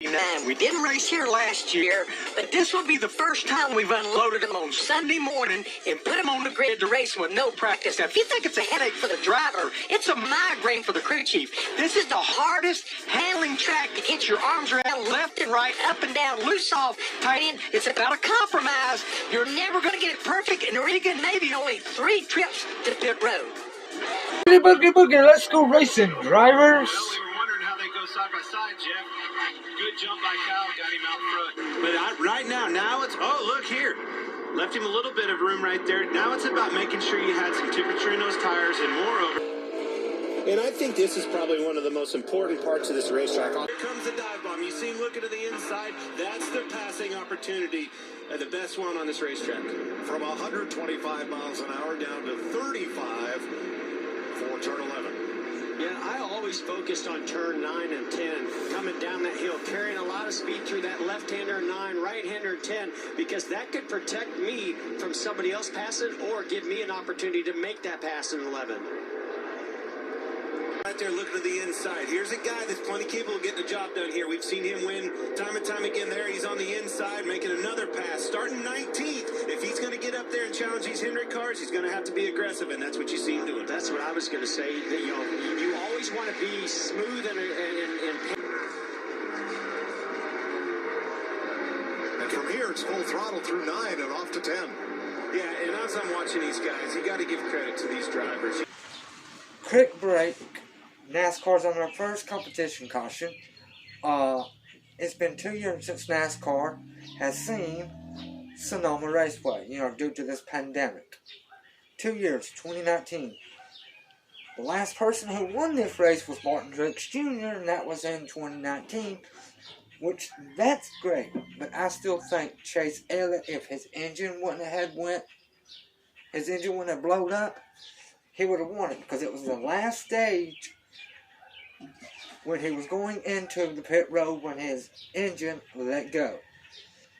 We didn't race here last year, but this will be the first time we've unloaded them on Sunday morning and put them on the grid to race with no practice. Now, if you think it's a headache for the driver, it's a migraine for the crew chief. This is the hardest handling track to get your arms around left and right, up and down, loose off, tight in. It's about a compromise. You're never going to get it perfect, and there even maybe only 3 trips to pit road. Boogie, boogie, let's go racing, drivers. Well, we were wondering how they go side by side, Jeff. Good jump by Kyle, got him out front. But right now it's, oh, look here. Left him a little bit of room right there. Now it's about making sure you had some temperature in those tires, and moreover. And I think this is probably one of the most important parts of this racetrack. Here comes the dive bomb. You see him looking to the inside. That's the passing opportunity. The best one on this racetrack. From 125 miles an hour down to 35 for turn 11. Yeah, I always focused on turn 9 and 10, coming down that hill, carrying a lot of speed through that left-hander 9, right-hander 10, because that could protect me from somebody else passing or give me an opportunity to make that pass in 11. Right there looking to the inside. Here's a guy that's plenty capable of getting the job done here. We've seen him win time and time again there. He's on the inside making another pass. Starting 19th. If he's going to get up there and challenge these Hendrick cars, he's going to have to be aggressive, and that's what you see him doing. That's what I was going to say. That, you always want to be smooth and from here, it's full throttle through 9 and off to 10. Yeah, and as I'm watching these guys, you got to give credit to these drivers. Quick break. NASCAR's on their first competition caution. It's been 2 years since NASCAR has seen Sonoma Raceway, due to this pandemic. 2 years, 2019. The last person who won this race was Martin Truex Jr., and that was in 2019, which, that's great. But I still think Chase Elliott, if his engine wouldn't have blown up, he would have won it, because it was the last stage when he was going into the pit road when his engine let go.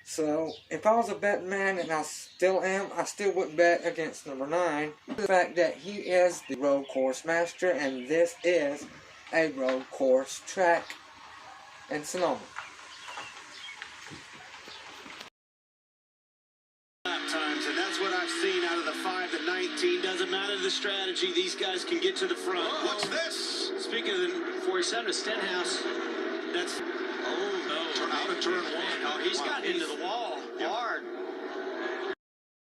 So, if I was a betting man, and I still am, I still wouldn't bet against number 9. The fact that he is the road course master, and this is a road course track in Sonoma. Times, and that's what I've seen out of the 5 to 19. Doesn't matter the strategy, these guys can get to the front. Oh, what's this? Speaking of the 47 to Stenhouse. that's Out of turn 1. Oh, he's gotten into the wall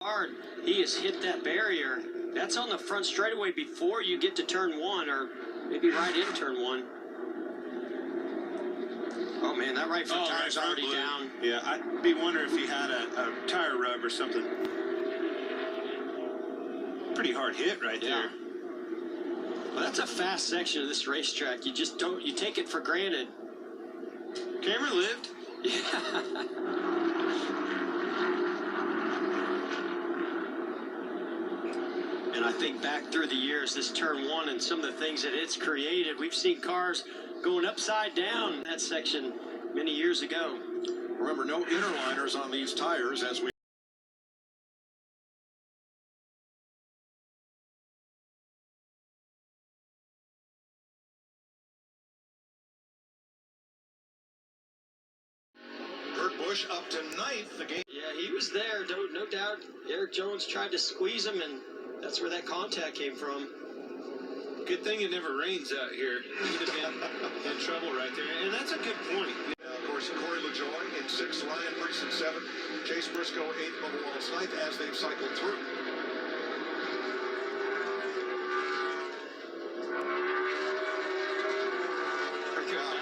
hard. He has hit that barrier. That's on the front straightaway before you get to turn 1, or maybe right in turn 1. Oh man, that right front tire's already down. Yeah, I'd be wondering if he had a tire rub or something. Pretty hard hit right there. Well, that's a fast section of this racetrack. You just don't, you take it for granted. Camera lived. Yeah. And I think back through the years, this turn 1 and some of the things that it's created, we've seen cars going upside down in that section many years ago. Remember, no interliners on these tires as we Kurt Busch up to 9th. The game. Yeah, he was there, no doubt. Eric Jones tried to squeeze him, and that's where that contact came from. Good thing it never rains out here. He'd have been in trouble right there. And that's a good point. Of course, Corey LaJoie in 6th, Ryan Preece in 7th, Chase Briscoe 8th, Bubba Wallace 9th as they've cycled through.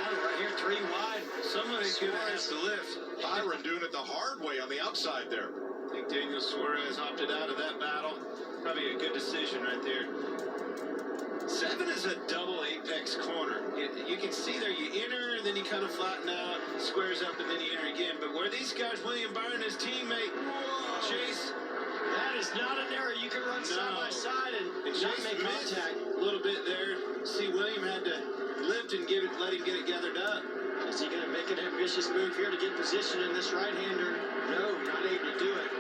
Right here, 3 wide. Somebody's going to have to lift. Byron doing it the hard way on the outside there. I think Daniel Suarez opted out of that battle. Probably a good decision right there. 7 is a double apex corner. You can see there, you enter, and then you kind of flatten out, squares up, and then you enter again. But where these guys, William Byron, his teammate, Chase, that is not an area you can run side by side and not Chase make missed contact. a little bit there. See, William had to lift and let him get it gathered up. Is he going to make an ambitious move here to get position in this right-hander? No, not able to do it.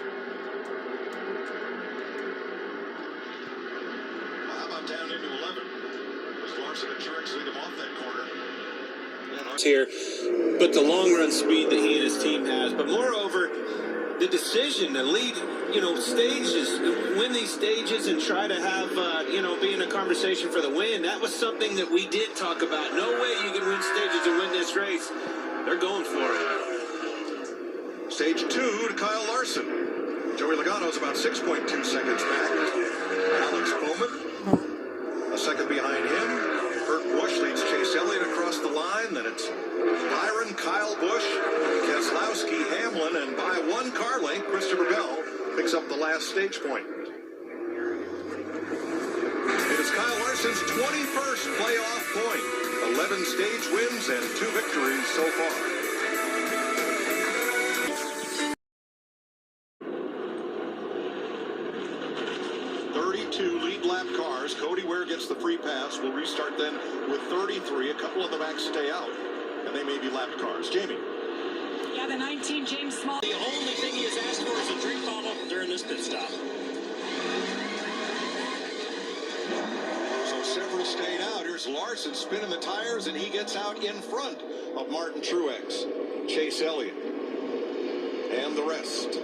Well, how about down into 11? As Larson and Truex lead him off that corner. here, but the long run speed that he and his team has, but moreover, the decision to lead, stages, win these stages and try to have, be in a conversation for the win. That was something that we did talk about. No way you can win stages and win this race. They're going for it. Stage 2 to Kyle Larson. Joey Logano's about 6.2 seconds back. Alex Bowman, a second behind him. Kurt Busch leads Chase Elliott across the line. Then it's Byron, Kyle Busch, Keselowski, Hamlin, and by one car length, Christopher Bell picks up the last stage point. It is Kyle Larson's 21st playoff point. 11 stage wins and 2 victories so far. Lead lap cars. Cody Ware gets the free pass. We'll restart then with 33. A couple of the backs stay out, and they may be lapped cars. Jamie. Yeah, the 19 James Small. The only thing he has asked for is a drink bottle during this pit stop. So several stayed out. Here's Larson spinning the tires, and he gets out in front of Martin Truex, Chase Elliott, and the rest.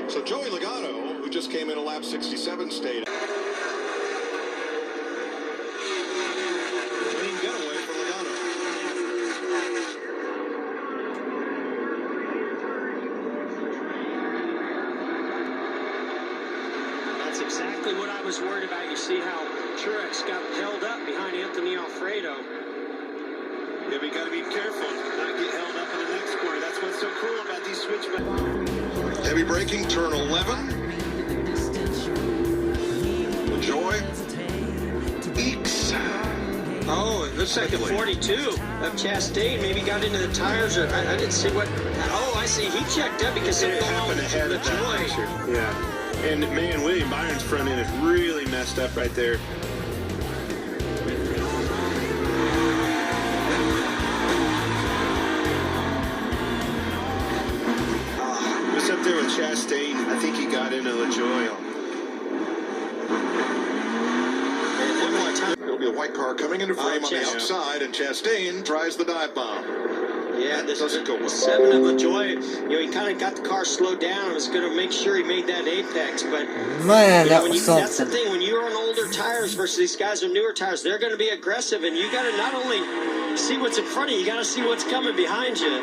So Joey Logano, who just came in a lap 67, stayed. Clean getaway for Logano. That's exactly what I was worried about. You see how Truex got held up behind Anthony Alfredo. Yeah, we got to be careful not get held up in the next corner. That's what's so cool about these switchbacks. Heavy braking, turn 11. Joy. Eeks. Oh, it looks like the 42 of Chastain maybe got into the tires. Or I didn't see what. Oh, I see. He checked up because It happened ahead of that. Yeah. And man, William Byron's front end is really messed up right there. What's up there with Chastain? I think he got into LaJoy. It'll be a white car coming into frame on the outside, and Chastain tries the dive bomb. Yeah, this doesn't go well. 7 of LaJoy. He kind of got the car slowed down and was going to make sure he made that apex. But Man, that was something. That's the thing. When you're on older tires versus these guys on newer tires, they're going to be aggressive, and you got to not only see what's in front of you, you got to see what's coming behind you.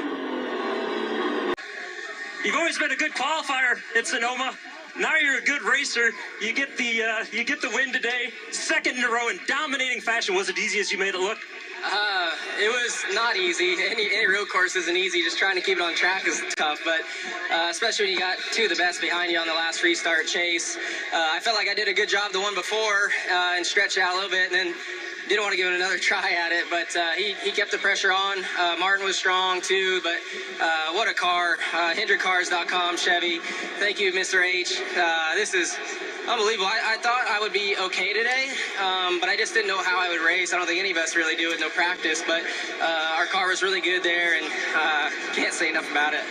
You've always been a good qualifier at Sonoma. Now you're a good racer. You get the win today, second in a row in dominating fashion. Was it easy as you made it look? It was not easy. Any road course isn't easy. Just trying to keep it on track is tough, but especially when you got 2 of the best behind you on the last restart chase. I felt like I did a good job the one before and stretched out a little bit, and then didn't want to give it another try at it, but he kept the pressure on. Martin was strong too, but what a car. HendrickCars.com, Chevy. Thank you, Mr. H. This is unbelievable. I thought I would be okay today, but I just didn't know how I would race. I don't think any of us really do with no practice, but our car was really good there, and can't say enough about it.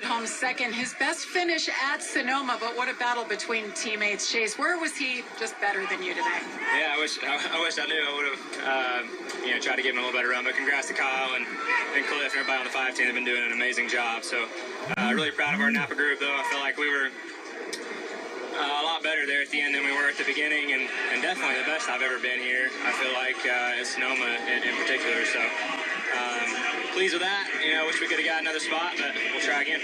Home second, his best finish at Sonoma, but what a battle between teammates. Chase, where was he just better than you today? Yeah, I wish I knew. I would have tried to give him a little better run. But congrats to Kyle and Cliff and everybody on the 5 team. They've been doing an amazing job. So really proud of our Napa group, though. I feel like we were a lot better there at the end than we were at the beginning, and definitely the best I've ever been here. I feel like at Sonoma in particular. So pleased with that. Wish we could have got another spot, but we'll try again.